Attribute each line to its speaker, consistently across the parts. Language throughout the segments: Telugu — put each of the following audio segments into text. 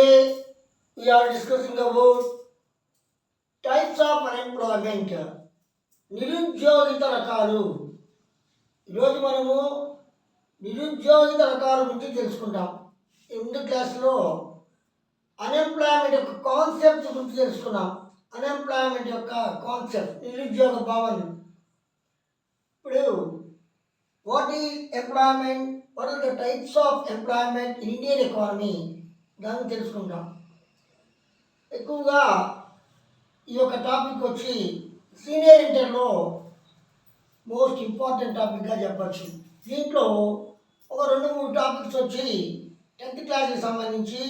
Speaker 1: Today we are discussing about types of unemployment. నిరుద్యోగిత రకాలు. ఈరోజు మనము నిరుద్యోగిత రకాల గురించి తెలుసుకుంటాం. ముందు క్లాస్లో అన్ఎంప్లాయ్మెంట్ యొక్క కాన్సెప్ట్ గురించి తెలుసుకున్నాం. అన్ఎంప్లాయ్మెంట్ యొక్క కాన్సెప్ట్, నిరుద్యోగ భావన. ఇప్పుడు what is employment, what are the types of employment in Indian economy, దాన్ని తెలుసుకుంటాం. ఎక్కువగా ఈ యొక్క టాపిక్ వచ్చి సీనియర్ ఇంటర్లో మోస్ట్ ఇంపార్టెంట్ టాపిక్గా చెప్పచ్చు. దీంట్లో ఒక 2-3 టాపిక్స్ వచ్చి 10th క్లాస్కి సంబంధించి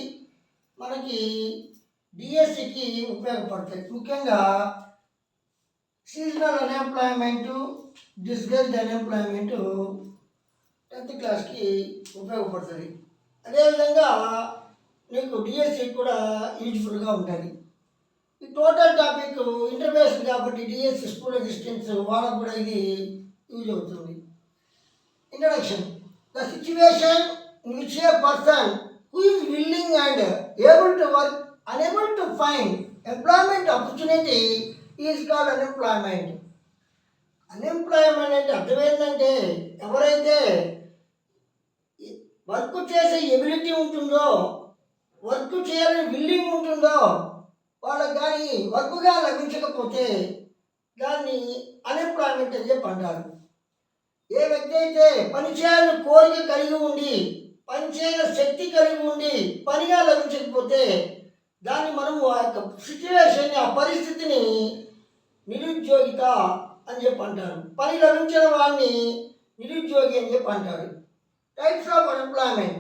Speaker 1: మనకి డిఎస్సికి ఉపయోగపడతాయి. ముఖ్యంగా సీజనల్ అన్ఎంప్లాయ్మెంటు, డిస్గైజ్డ్ అన్ఎంప్లాయ్మెంటు 10th క్లాస్కి ఉపయోగపడుతుంది. అదేవిధంగా నీకు డిఎస్సి కూడా యూజ్ఫుల్గా ఉంటుంది. ఈ టోటల్ టాపిక్ ఇంటర్మీడియట్ కాబట్టి డిఎస్సి స్టూడెంట్ అసిస్టెంట్స్ వాళ్ళకు కూడా ఇది యూజ్ అవుతుంది. Introduction. The situation in which A person who is willing and able to work unable to find employment opportunity is called unemployment. Unemployment అంటే అర్థం ఏంటంటే ఎవరైతే వర్క్ చేసే ఎబిలిటీ ఉంటుందో, వర్క్ చేయాలని విల్లింగ్ ఉంటుందో వాళ్ళకి కానీ వర్క్గా లభించకపోతే దాన్ని అన్ఎంప్లాయ్మెంట్ అని చెప్పి అంటారు. ఏ వ్యక్తి అయితే పని చేయాలని కోరిక కలిగి ఉండి, పని చేయగల శక్తి కలిగి ఉండి పనిగా లభించకపోతే దాన్ని మనము ఆ యొక్క సిచ్యువేషన్ని, ఆ పరిస్థితిని నిరుద్యోగిత అని చెప్పి అంటారు. పని లభించిన వాడిని నిరుద్యోగి అని చెప్పి అంటారు. Types of unemployment: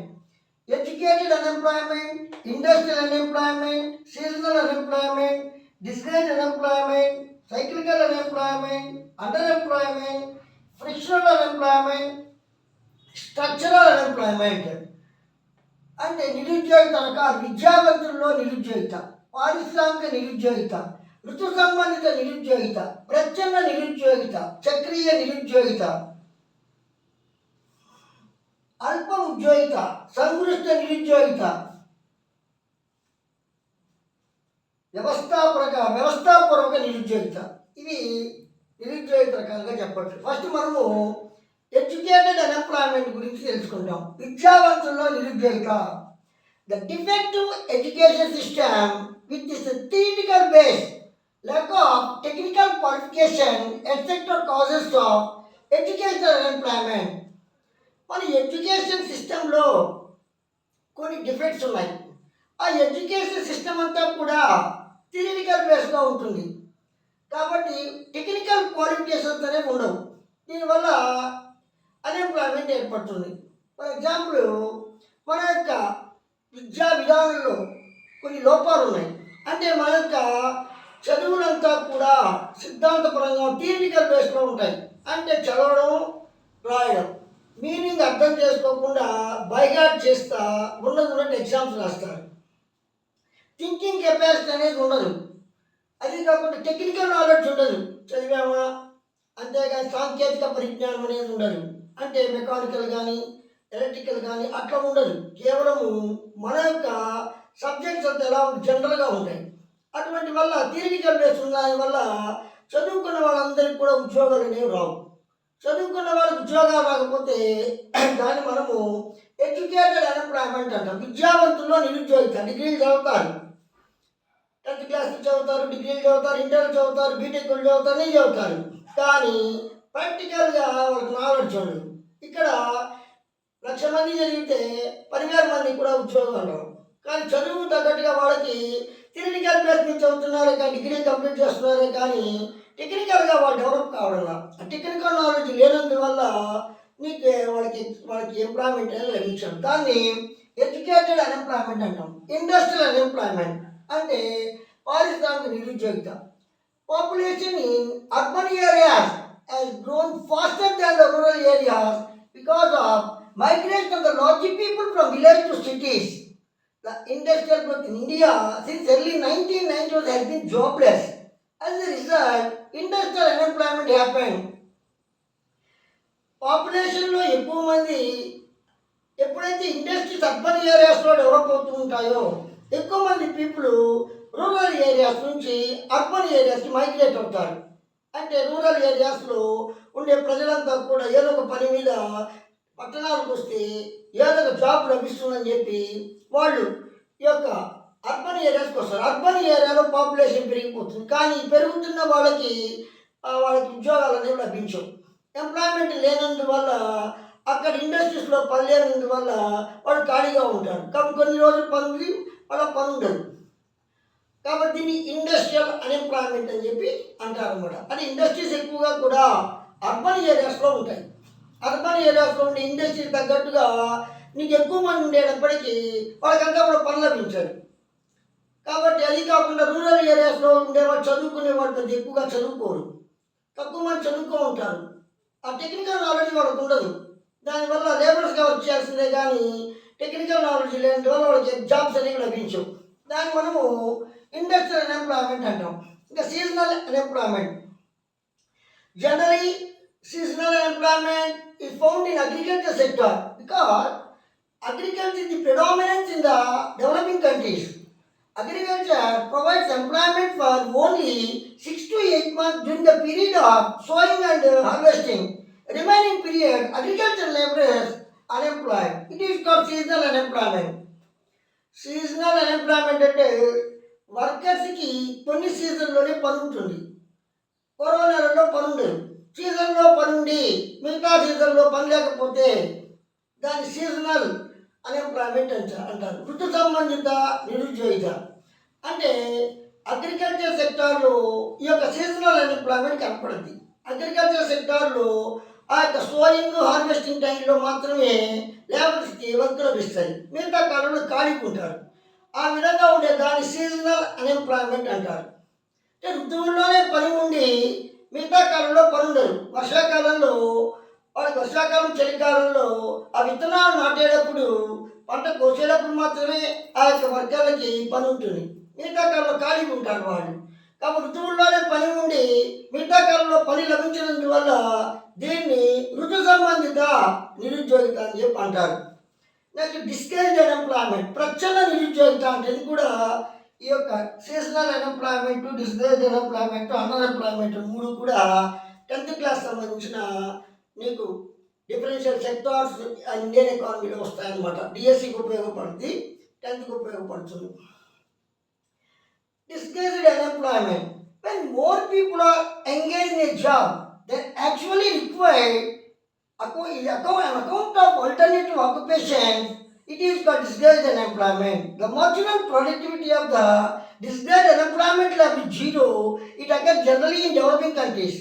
Speaker 1: educated unemployment, industrial unemployment, seasonal unemployment, disguised unemployment, cyclical unemployment, under employment, frictional unemployment, structural unemployment. అంటే నిరుద్యోగిత రకాలు: విద్యావంతుల్లో నిరుద్యోగిత, పారిశ్రామిక నిరుద్యోగిత, ఋతు సంబంధిత నిరుద్యోగిత, ప్రచ్ఛన్న నిరుద్యోగిత, చక్రీయ నిరుద్యోగిత, అల్ప ఉద్యోగిత, సంగృష్ట నిరుద్యోగిత, వ్యవస్థాపూర్వక నిరుద్యోగిత. ఇవి నిరుద్యోగిత రకాలుగా చెప్పచ్చు. ఫస్ట్ మనము ఎడ్యుకేటెడ్ అన్ఎంప్లాయ్మెంట్ గురించి తెలుసుకుంటాం. విద్యావంతుల్లో నిరుద్యోగిత. The defective education system with is theoretical base, lack of technical qualification, etc. causes of educational unemployment. మన ఎడ్యుకేషన్ సిస్టంలో కొన్ని డిఫెక్ట్స్ ఉన్నాయి. ఆ ఎడ్యుకేషన్ సిస్టమ్ అంతా కూడా థియరిటికల్ బేస్గా ఉంటుంది కాబట్టి టెక్నికల్ క్వాలిఫికేషన్స్ అనేవి ఉండవు. దీనివల్ల అన్ఎంప్లాయ్మెంట్ ఏర్పడుతుంది. ఫర్ ఎగ్జాంపుల్, మన యొక్క విద్యా విధానంలో కొన్ని లోపాలు ఉన్నాయి. అంటే మన యొక్క చదువులంతా కూడా సిద్ధాంతపరంగా థియరిటికల్ బేస్లో ఉంటాయి. అంటే చదవడం, రాయడం, మీనింగ్ అర్థం చేసుకోకుండా బైగాట్ చేస్తా ఉన్నట్టు ఎగ్జామ్స్ రాస్తారు. థింకింగ్ కెపాసిటీ అనేది ఉండదు. అది కాకుండా టెక్నికల్ నాలెడ్జ్ ఉండదు. చదివామా అంతేగాని సాంకేతిక పరిజ్ఞానం అనేది ఉండదు. అంటే మెకానికల్ కానీ ఎలక్ట్రికల్ కానీ అట్లా ఉండదు. కేవలము మన యొక్క సబ్జెక్ట్స్ అంతా ఎలా ఉంటుంది, జనరల్గా ఉంటాయి. అటువంటి వల్ల థియరిటికల్ బేస్ ఉన్న వల్ల చదువుకున్న వాళ్ళందరికీ కూడా ఉద్యోగాలు అనేవి రావు. చదువుకున్న వాళ్ళకి ఉద్యోగాలు రాకపోతే దాన్ని మనము ఎడ్యుకేటెడ్ అన్ఎంప్లాయ్మెంట్ అంటాం. విద్యావంతుల్లో నిరుద్యోగిత. డిగ్రీలు చదువుతారు, 10th క్లాస్ చదువుతారు, డిగ్రీలు చదువుతారు, ఇంటర్లు చదువుతారు, బీటెక్లు చదువుతారు, అన్నీ చదువుతారు. కానీ ప్రాక్టికల్గా వాళ్ళకి నాలెడ్జ్ ఉండదు. ఇక్కడ 1,00,000 మంది చదివితే 10,000 మంది కూడా ఉద్యోగాలు రావు. కానీ చదువు తగ్గట్టుగా వాళ్ళకి థియరిటికల్ బేస్ మీద చదువుతున్నారు కానీ డిగ్రీ కంప్లీట్ చేస్తున్నారు కానీ టెక్నికల్గా వాళ్ళు డెవలప్ కావడం. ఆ టెక్నికల్ నాలెడ్జ్ లేనందువల్ల నీకు వాళ్ళకి ఎంప్లాయ్మెంట్ అనేది లభించడం. దాన్ని ఎడ్యుకేటెడ్ అన్ఎంప్లాయ్మెంట్ అంటాం. ఇండస్ట్రియల్ అన్ఎంప్లాయ్మెంట్ అంటే పారిశ్రామిక నిరుద్యోగిత. Population in urban areas has grown faster than the rural areas because of migration of the large people from village to cities. The industrial growth in India since early 1990s has been jobless. As a result, industrial unemployment happened. పాపులేషన్లో ఎక్కువ మంది ఎప్పుడైతే ఇండస్ట్రీస్ అర్బన్ ఏరియాస్లో డెవలప్ అవుతూ ఉంటాయో ఎక్కువ మంది పీపుల్ రూరల్ ఏరియాస్ నుంచి అర్బన్ ఏరియాస్కి మైగ్రేట్ అవుతారు. అంటే రూరల్ ఏరియాస్లో ఉండే ప్రజలంతా కూడా ఏదో ఒక పని మీద పట్టణాలకు వస్తే ఏదో ఒక జాబ్ లభిస్తుందని చెప్పి వాళ్ళు ఈ యొక్క అర్బన్ ఏరియాస్కి వస్తారు. అర్బన్ ఏరియాలో పాపులేషన్ పెరిగిపోతుంది, కానీ పెరుగుతున్న వాళ్ళకి ఉద్యోగాలు అనేవి లభించవు. ఎంప్లాయ్మెంట్ లేనందువల్ల అక్కడ ఇండస్ట్రీస్లో పని లేనందువల్ల వాళ్ళు ఖాళీగా ఉంటారు. కాబట్టి కొన్ని రోజులు పని వాళ్ళ పని ఉండదు. కాబట్టి దీన్ని ఇండస్ట్రియల్ అన్ఎంప్లాయ్మెంట్ అని చెప్పి అంటారు అనమాట. అంటే ఇండస్ట్రీస్ ఎక్కువగా కూడా అర్బన్ ఏరియాస్లో ఉంటాయి. అర్బన్ ఏరియాస్లో ఉండే ఇండస్ట్రీ తగ్గట్టుగా నీకు ఎక్కువ మంది ఉండేటప్పటికీ వాళ్ళకంతా కూడా పని లభించారు. కాబట్టి అది కాకుండా రూరల్ ఏరియాస్లో ఉండేవాళ్ళు చదువుకునే వాళ్ళు పెద్ద ఎక్కువగా చదువుకోరు, తక్కువ మంది చదువుకో ఉంటారు. ఆ టెక్నికల్ నాలెడ్జ్ వాళ్ళకు ఉండదు. దానివల్ల లేబర్స్గా వర్క్ చేయాల్సిందే కానీ టెక్నికల్ నాలెడ్జ్ లేనివల్ల వాళ్ళకి జాబ్స్ అనేవి లభించవు. దాన్ని మనము ఇండస్ట్రియల్ అన్ఎంప్లాయ్మెంట్ అంటాం. ఇంకా seasonal unemployment. Generally seasonal unemployment is found in agriculture sector because agriculture is the predominance in the developing countries. Agriculture provides employment for only 6 to 8 months during the period of sowing and harvesting. Remaining period, agricultural laborers unemployed. It is called seasonal unemployment. Seasonal unemployment అంటే వర్కర్స్కి కొన్ని సీజన్లోనే పని ఉంటుంది, కరోనా నెలలో పని ఉండదు. సీజన్లో పని ఉండి మిగతా సీజన్లో పని లేకపోతే దాన్ని సీజనల్ అన్ఎంప్లాయ్మెంట్ అంటారు. ఋతు సంబంధిత నిరుద్యోగిత. అంటే అగ్రికల్చర్ సెక్టార్లో ఈ యొక్క సీజనల్ అన్ఎంప్లాయ్మెంట్ కనపడుద్ది. అగ్రికల్చర్ సెక్టార్లో ఆ యొక్క సోయింగ్ హార్వెస్టింగ్ టైంలో మాత్రమే లేబర్స్కి వర్క్ లభిస్తాయి, మిగతా కాలంలో ఖాళీగా ఉంటారు. ఆ విధంగా ఉండే దాన్ని సీజనల్ అన్ఎంప్లాయ్మెంట్ అంటారు. అంటే ఋతువుల్లోనే పని ఉండి మిగతా కాలంలో పని ఉండదు. వర్షాకాలంలో వాళ్ళకి వర్షాకాలం చలికాలంలో ఆ విత్తనాలు నాటేటప్పుడు పంట కోసేటప్పుడు మాత్రమే ఆ యొక్క వర్గాలకి పని ఉంటుంది, మిగతా కాలంలో ఖాళీగా ఉంటారు వాళ్ళు. కాబట్టి ఋతువుల్లోనే పని ఉండి మిగతా కాలంలో పని లభించినందువల్ల దీన్ని ఋతు సంబంధిత నిరుద్యోగిత అని చెప్పి అంటారు. నెక్స్ట్ డిస్కరేజ్డ్ అన్ఎంప్లాయ్మెంట్, ప్రచ్ఛన్న నిరుద్యోగిత అంటే ఇది కూడా ఈ యొక్క seasonal unemployment, discouraged unemployment, unemployment మూడు కూడా 10th క్లాస్ సంబంధించిన నీకు డిఫరెన్షియల్ సెక్టార్స్ ఇండియన్ ఎకానమీలో వస్తాయన్నమాట. డిఎస్సికి ఉపయోగపడుతుంది, 10th ఉపయోగపడుతుంది. Disguised unemployment. When more people are engaged in a job than actually required an account of alternative occupation, it is called disguised unemployment. The marginal productivity of the disguised unemployment level is zero. It occurs generally in developing countries.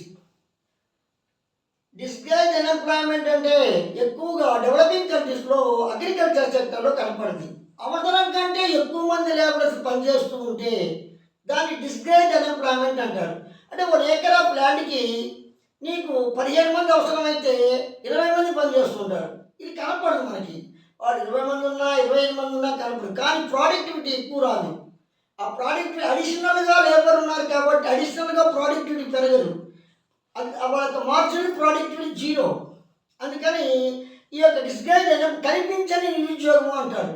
Speaker 1: Disguised unemployment అంటే ఎక్కువగా డెవలపింగ్ కంట్రీస్లో అగ్రికల్చర్ సెక్టర్లో కనపడుతుంది. అవసరం కంటే ఎక్కువ మంది లేబర్స్ పనిచేస్తూ ఉంటే దాన్ని డిస్గైజ్డ్ అన్ఎంప్లాయ్మెంట్ అంటారు. అంటే 1 acre ఆఫ్ ల్యాండ్కి నీకు 15 మంది అవసరమైతే 20 మంది పనిచేస్తుంటారు. ఇది కనపడదు మనకి. వాడు 20 మంది ఉన్నా 25 మంది ఉన్నా కనపడదు, కానీ ప్రోడక్టివిటీ ఎక్కువ రాదు. ఆ ప్రోడక్టివిటీ అడిషనల్గా లేబర్ ఉన్నారు కాబట్టి అడిషనల్గా ప్రోడక్టివిటీ పెరగదు. వాళ్ళ మార్జినల్ ప్రోడక్టివిటీ జీరో. అందుకని ఈ యొక్క డిస్గైజ్డ్ అనే కనిపించని నిరుద్యోగం అంటారు.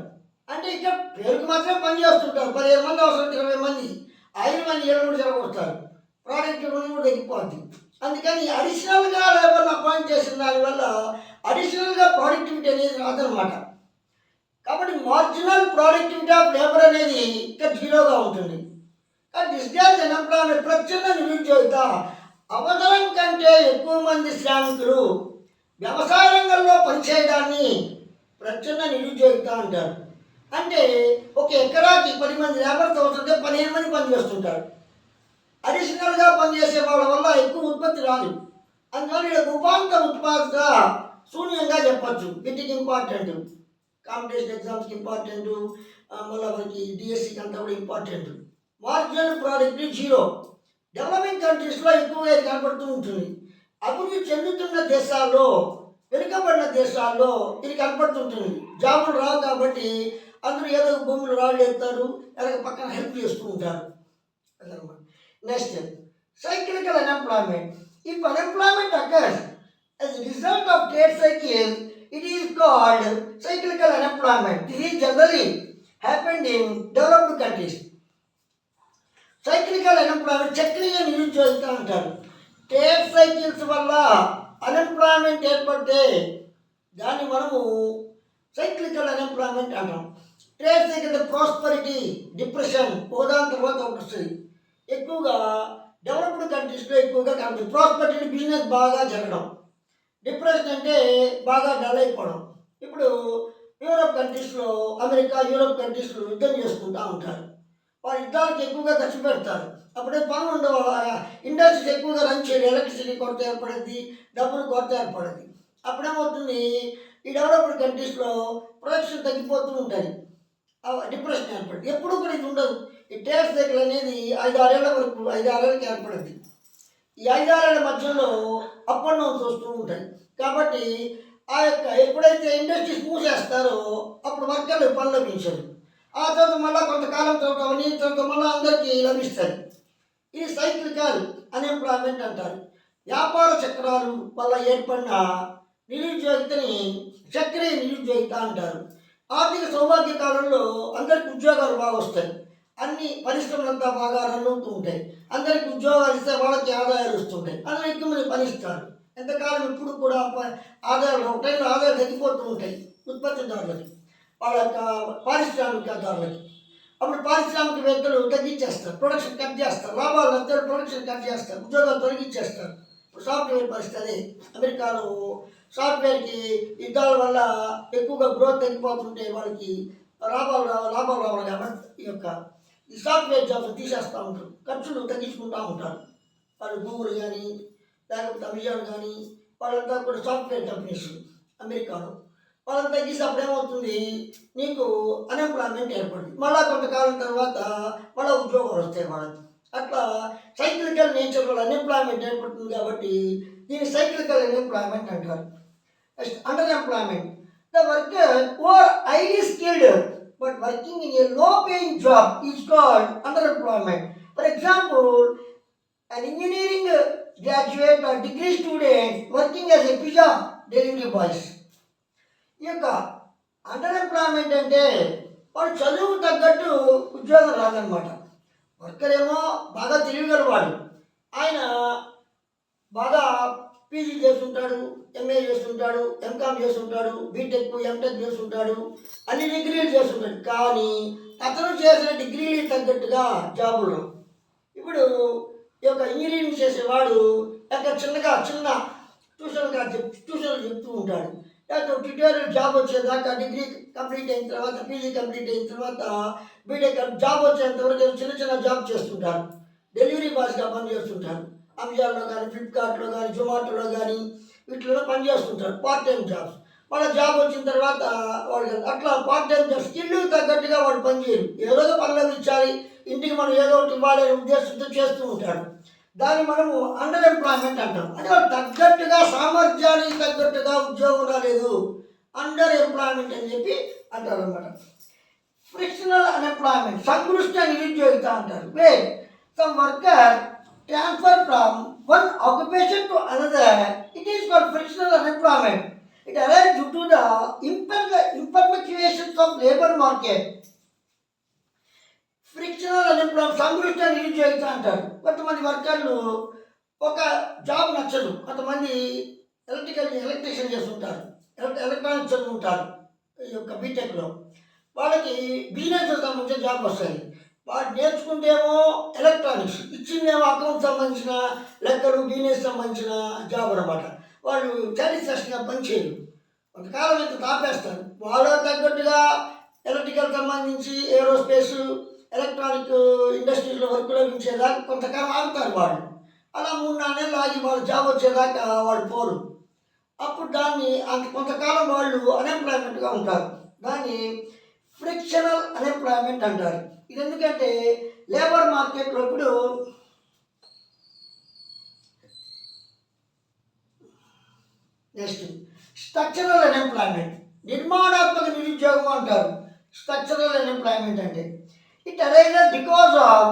Speaker 1: అంటే ఇక్కడ పేరుకు మాత్రమే పని చేస్తుంటారు. 15 మంది అవసరం, 20 మంది 5 మంది 7 కూడా జరగొస్తారు, ప్రోడక్టివిటీ కూడా తగ్గిపోద్ది. అందుకని అడిషనల్గా లేబర్ని అపాయింట్ చేసిన దానివల్ల అడిషనల్గా ప్రోడక్టివిటీ అనేది రాదనమాట. కాబట్టి మార్జినల్ ప్రోడక్టివిటీ ఆఫ్ లేబర్ అనేది ఇక్కడ జీరోగా ఉంటుంది. కానీ డిస్గైజ్డ్ అన్ఎంప్లాయ్మెంట్ ప్రచ్ఛన్న నిరుద్యోగిత. అవసరం కంటే ఎక్కువ మంది శ్రామికులు వ్యవసాయ రంగంలో పనిచేయడాన్ని ప్రచ్ఛన్న నిరుద్యోగిత అంటారు. అంటే 1 ఎకరాకి 10 మంది లేబర్స్ అవసరంతో 15 మంది పనిచేస్తుంటారు. అడిషనల్గా పనిచేసే వాళ్ళ వల్ల ఎక్కువ ఉత్పత్తి రాదు. అందువల్ల ఉపాంత ఉత్పాదక శూన్యంగా చెప్పచ్చు. వీటికి ఇంపార్టెంట్, కాంపిటీషన్ ఎగ్జామ్స్కి ఇంపార్టెంట్, మళ్ళీ మనకి డిఎస్సికి అంతా కూడా important. Marginal product zero. Developing కంట్రీస్లో ఎక్కువగా ఇది కనపడుతూ ఉంటుంది. అభివృద్ధి చెందుతున్న దేశాల్లో, వెనుకబడిన దేశాల్లో ఇది కనపడుతుంటుంది. జాబులు రావు కాబట్టి అందరూ ఏదో భూములు రాళ్ళు ఎత్తారు, అలాగే పక్కన హెల్ప్ చేస్తూ ఉంటారు. అదనమాట. Next cyclical unemployment. If unemployment occurs as a result of trade cycle, it is called cyclical unemployment. This is generally happened in developed countries. Cyclical unemployment, చక్రీయ నిరుద్యోగిత అంటారు. ట్రేడ్ సైకిల్స్ వల్ల అన్ఎంప్లాయ్మెంట్ ఏర్పడితే దాన్ని మనము సైక్లికల్ అన్ఎంప్లాయ్మెంట్ అంటాం. ట్రేడ్ సైకిల్ ప్రాస్పరిటీ, డిప్రెషన్ ఒకదాని తర్వాత ఒకటి వస్తుంది. ఎక్కువగా డెవలప్డ్ కంట్రీస్లో ఎక్కువగా కనబడుతుంది. ప్రాస్పరిటీ బిజినెస్ బాగా జరగడం, డిప్రెషన్ అంటే బాగా డల్ అయిపోవడం. ఇప్పుడు యూరోప్ కంట్రీస్లో, అమెరికా, యూరోప్ కంట్రీస్లో యుద్ధం చేసుకుంటూ ఉంటారు. వాళ్ళు యుద్ధాలకు ఎక్కువగా ఖర్చు పెడతారు. అప్పుడే పనులు ఉండవు, ఇండస్ట్రీస్ ఎక్కువగా రన్ చేయడం, ఎలక్ట్రిసిటీ కొరత ఏర్పడింది, డబ్బులు కొరత ఏర్పడింది. అప్పుడేమవుతుంది, ఈ డెవలప్డ్ కంట్రీస్లో ప్రొడక్షన్ తగ్గిపోతూ ఉంటుంది, డిప్రెషన్ ఏర్పడింది. ఎప్పుడు కూడా ఇది ఉండదు. ఈ ట్రేడ్ సైకిల్ అనేది 5-6 ఏళ్ళ వరకు, 5-6 ఏళ్ళకి ఏర్పడింది. ఈ 5-6 ఏళ్ళ మధ్యలో అప్ అండ్ డౌన్స్ వస్తూ ఉంటాయి. కాబట్టి ఆ యొక్క ఎప్పుడైతే ఇండస్ట్రీస్ మూసేస్తారో అప్పుడు వర్కర్లు పనులు లభించదు. ఆ తర్వాత మళ్ళీ కొంతకాలం తర్వాత మళ్ళీ అందరికీ లభిస్తుంది. ఇది సైక్లికల్ అన్ఎంప్లాయ్మెంట్ అంటారు. వ్యాపార చక్రాలు వల్ల ఏర్పడిన నిరుద్యోగితని చక్రీయ నిరుద్యోగిత అంటారు. ఆర్థిక సౌభాగ్య కాలంలో అందరికి ఉద్యోగాలు బాగా వస్తాయి, అన్ని పరిశ్రమలంతా బాగా రన్ అవుతూ ఉంటాయి, అందరికి ఉద్యోగాలు ఇస్తే వాళ్ళకి ఆదాయాలు వస్తుంటాయి, అందులో ఎక్కువ మంది పనిస్తారు. ఎంతకాలం ఇప్పుడు కూడా ఆదాయాలు ఒక టైంలో ఆదాయాలు తగ్గిపోతూ ఉంటాయి ఉత్పత్తిదారులకి, వాళ్ళ యొక్క పారిశ్రామికదారులకి. అప్పుడు పారిశ్రామికవేత్తలు తగ్గించేస్తారు, ప్రొడక్షన్ కట్ చేస్తారు, లాభాలు అంతా ప్రొడక్షన్ కట్ చేస్తారు, ఉద్యోగాలు తొలగించేస్తారు. ఇప్పుడు సాఫ్ట్వేర్ పరిస్థితి, అమెరికాలో సాఫ్ట్వేర్కి యుద్ధాల వల్ల ఎక్కువగా గ్రోత్ తగ్గిపోతుంటే వాళ్ళకి లాభాలు రావాలి కాబట్టి ఈ సాఫ్ట్వేర్ జాబ్స్ తీసేస్తూ ఉంటారు, ఖర్చులు తగ్గించుకుంటూ ఉంటారు. వాళ్ళు గూగుల్ కానీ లేకపోతే అమెజాన్ కానీ వాళ్ళంతా కూడా సాఫ్ట్వేర్ కంపెనీస్ అమెరికాలో వాళ్ళని తగ్గిస్తే అప్పుడు ఏమవుతుంది, నీకు అన్ఎంప్లాయ్మెంట్ ఏర్పడుతుంది. మళ్ళీ కొంతకాలం తర్వాత మళ్ళీ ఉద్యోగాలు వస్తాయి వాళ్ళకి. అట్లా సైక్లికల్ నేచర్ వల్ల అన్ఎంప్లాయ్మెంట్ ఏర్పడుతుంది. కాబట్టి దీన్ని సైక్లికల్ అన్ఎంప్లాయ్మెంట్ అంటారు. Under employment, the worker who are highly skilled but working in a low paying job is called under employment. For example, an engineering graduate or degree student working as a pizza delivery boys. ఈ యొక్క అండర్ ఎంప్లాయ్మెంట్ అంటే వాడు చదువుకు తగ్గట్టు ఉద్యోగం రాదనమాట. వర్కర్ ఏమో బాగా తెలియగలవాడు, ఆయన బాగా పీజీ చేస్తుంటాడు, ఎంఏ చేస్తుంటాడు, ఎంకామ్ చేస్తుంటాడు, బీటెక్ ఎంటెక్ చేస్తుంటాడు, అన్ని డిగ్రీలు చేస్తుంటాడు. కానీ అతను చేసిన డిగ్రీలు తగ్గట్టుగా జాబులు. ఇప్పుడు ఈ యొక్క ఇంజనీరింగ్ చేసేవాడు ఎక్కడ చిన్న ట్యూషన్లు చెప్తూ ఉంటాడు. లేకపోతే ట్యూటోరియల్ జాబ్ వచ్చేదాకా డిగ్రీ కంప్లీట్ అయిన తర్వాత, పీజీ కంప్లీట్ అయిన తర్వాత బీటెక్ జాబ్ వచ్చేంత వరకు చిన్న జాబ్ చేస్తుంటారు, డెలివరీ బాయ్స్గా పనిచేస్తుంటారు. అమెజాన్లో కానీ, ఫ్లిప్కార్ట్లో కానీ, జొమాటోలో కానీ వీటిలో పనిచేస్తుంటారు, పార్ట్ టైం జాబ్స్. వాళ్ళ జాబ్ వచ్చిన తర్వాత వాళ్ళు అట్లా పార్ట్ టైం జాబ్ స్కిల్ తగ్గట్టుగా వాడు పనిచేయరు, ఏదో పనులు ఇచ్చాలి, ఇంటికి మనం ఏదో ఒకటి ఇవ్వాలి అనే ఉద్దేశంతో చేస్తూ ఉంటాడు. దాన్ని మనము అండర్ ఎంప్లాయ్మెంట్ అంటాం. అంటే వాళ్ళు తగ్గట్టుగా, సామర్థ్యానికి తగ్గట్టుగా ఉద్యోగం రాలేదు, అండర్ ఎంప్లాయ్మెంట్ అని చెప్పి అంటారు అనమాట. ఫ్రిక్షనల్ అన్ఎంప్లాయ్మెంట్, సంకృష్ట నిరుద్యోగిత అంటారు. Where some worker transfer from one occupation to another, it is called frictional unemployment. It arises due to the imperfections of labor market. Frictional unemployment, సంకృష్ట నిరుద్యోగిత అంటారు. కొంతమంది వర్కర్లు ఒక జాబ్ నచ్చదు, కొంతమంది ఎలక్ట్రీషియన్ చేస్తుంటారు, ఎలక్ట్రానిక్స్ చదువుకుంటారు ఈ యొక్క బీటెక్లో. వాళ్ళకి బిజినెస్ సంబంధించిన జాబ్ వస్తుంది. వాడు నేర్చుకుంటేమో ఎలక్ట్రానిక్స్, ఇచ్చిందేమో అకౌంట్ సంబంధించిన లెక్కలు, బిజినెస్ సంబంధించిన జాబ్ అనమాట. వాళ్ళు సాటిస్ఫాక్షన్గా పనిచేయరు, కొంతకాలం అయితే తాపేస్తారు. వాళ్ళ తగ్గట్టుగా ఎలక్ట్రికల్ సంబంధించి ఏరోస్పేస్, ఎలక్ట్రానిక్ ఇండస్ట్రీస్లో వర్క్ లభించేదాకా కొంతకాలం ఆగుతారు వాళ్ళు. అలా 3-4 నెలలు ఆగి వాళ్ళు జాబ్ వచ్చేదాకా వాళ్ళు పోరు. అప్పుడు దాన్ని కొంతకాలం వాళ్ళు అన్ఎంప్లాయ్మెంట్గా ఉంటారు. దాన్ని ఫ్రిక్షనల్ అన్ఎంప్లాయ్మెంట్ అంటారు. ఇది ఎందుకంటే లేబర్ మార్కెట్లో ఇప్పుడు నెక్స్ట్ స్ట్రక్చరల్ అన్ఎంప్లాయ్మెంట్, నిర్మాణాత్మక నిరుద్యోగం అంటారు. స్ట్రక్చరల్ అన్ఎంప్లాయ్మెంట్ అంటే it arises because of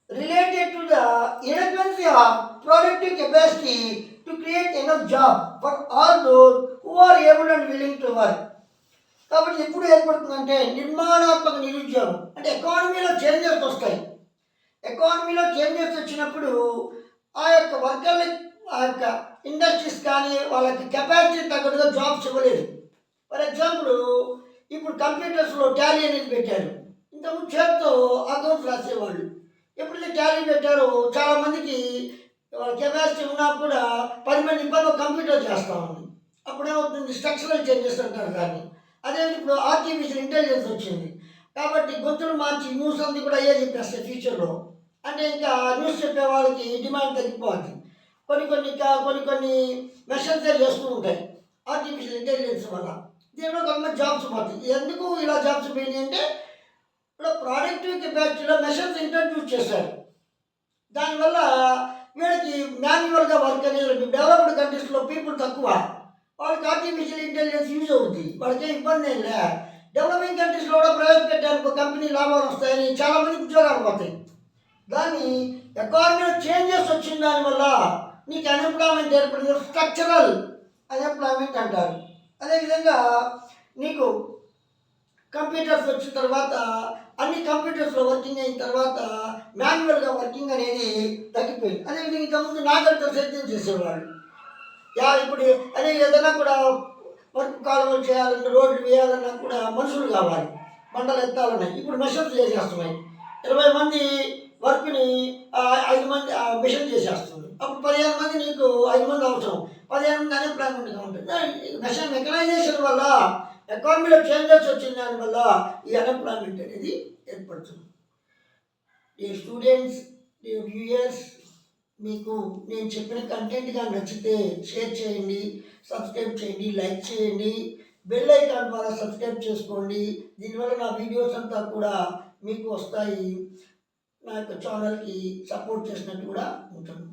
Speaker 1: related to the inadequacy of productive capacity to create enough job for all those who are able and willing to work. కాబట్టి ఎప్పుడు ఏర్పడుతుందంటే నిర్మాణాత్మక నిరుద్యోగం. అంటే ఎకానమీలో చేంజెస్ వస్తాయి. ఎకానమీలో చేంజెస్ వచ్చినప్పుడు ఆ యొక్క వర్కర్లు ఆ యొక్క ఇండస్ట్రీస్ కానీ వాళ్ళకి కెపాసిటీ తగ్గట్టుగా జాబ్స్ ఇవ్వలేదు. ఫర్ ఎగ్జాంపుల్ ఇప్పుడు కంప్యూటర్స్లో టాలీ అనేది పెట్టారు. ఇంతకుముందు చేతితో అకౌంట్స్ రాసేవాళ్ళు. ఎప్పుడైతే టాలీ పెట్టారో చాలామందికి వాళ్ళ కెపాసిటీ ఉన్నా కూడా 10 మంది పని కంప్యూటర్ చేస్తూ ఉంది. అప్పుడేమవుతుంది, స్ట్రక్చరల్ చేంజెస్ అంటారు దాన్ని. అదే ఇప్పుడు ఆర్టిఫిషియల్ ఇంటెలిజెన్స్ వచ్చింది కాబట్టి గొంతులు మార్చి న్యూస్ అంతా కూడా అయ్యే చెప్పేస్తాయి ఫ్యూచర్లో. అంటే ఇంకా న్యూస్ చెప్పే వాళ్ళకి డిమాండ్ తగ్గిపోద్ది. కొన్ని మెషన్స్ చేస్తూ ఉంటాయి ఆర్టిఫిషియల్ ఇంటెలిజెన్స్ వల్ల. దీనిలో కొంతమంది జాబ్స్ పోతాయి. ఎందుకు ఇలా జాబ్స్ పోయినాయి అంటే ఇప్పుడు ప్రొడక్టివ్ కెపాసిటీలో మెషన్స్ ఇంట్రడ్యూస్ చేశారు. దానివల్ల వీళ్ళకి మాన్యువల్గా వర్క్ అనేది డెవలప్డ్ కంట్రీస్లో పీపుల్ తక్కువ, వాళ్ళకి ఆర్టిఫిషియల్ ఇంటెలిజెన్స్ యూజ్ అవుతుంది, వాళ్ళకి ఏం ఇబ్బంది ఏం లే. డెవలపింగ్ కంట్రీస్లో కూడా ప్రవేశపెట్టారు కంపెనీ లాభాలు వస్తాయని చాలామంది ఉద్యోగాలు పోతాయి. దాన్ని ఎకానమీలో చేంజెస్ వచ్చిన దానివల్ల నీకు అన్ఎంప్లాయ్మెంట్ ఏర్పడింది, స్ట్రక్చరల్ అన్ఎంప్లాయ్మెంట్ అంటారు. అదేవిధంగా నీకు కంప్యూటర్స్ వచ్చిన తర్వాత అన్ని కంప్యూటర్స్లో వర్కింగ్ అయిన తర్వాత మాన్యువల్గా వర్కింగ్ అనేది తగ్గిపోయింది. అదేవిధంగా ఇంతకుముందు నాగరికత సేద్యం చేసేవాళ్ళు. ఇప్పుడు అదే ఏదైనా కూడా వర్క్ కాలువలు చేయాలన్నా రోడ్లు వేయాలన్నా కూడా మనుషులు కావాలి, బండలు ఎత్తాలన్నా. ఇప్పుడు మెషన్స్ చేసేస్తున్నాయి. 20 మంది వర్క్ని 5 మంది మిషన్ చేసేస్తుంది. అప్పుడు 15 మంది నీకు 5 మంది అవసరం, 15 మంది అన్ఎంప్లాయ్మెంట్గా ఉంటుంది. మెషిన్ మెకనైజేషన్ వల్ల ఎకానమీలో చేంజెస్ వచ్చిన దానివల్ల ఈ అన్ఎంప్లాయ్మెంట్ అనేది ఏర్పడుతుంది. ఈ స్టూడెంట్స్, ఈ వ్యూయర్స్, మీకు నేను చెప్పిన కంటెంట్ కానీ నచ్చితే షేర్ చేయండి, సబ్స్క్రైబ్ చేయండి, లైక్ చేయండి, బెల్ ఐకాన్ ద్వారా సబ్స్క్రైబ్ చేసుకోండి. దీనివల్ల నా వీడియోస్ అంతా కూడా మీకు వస్తాయి. నా యొక్క ఛానల్కి సపోర్ట్ చేసినట్టు కూడా ఉంటుంది.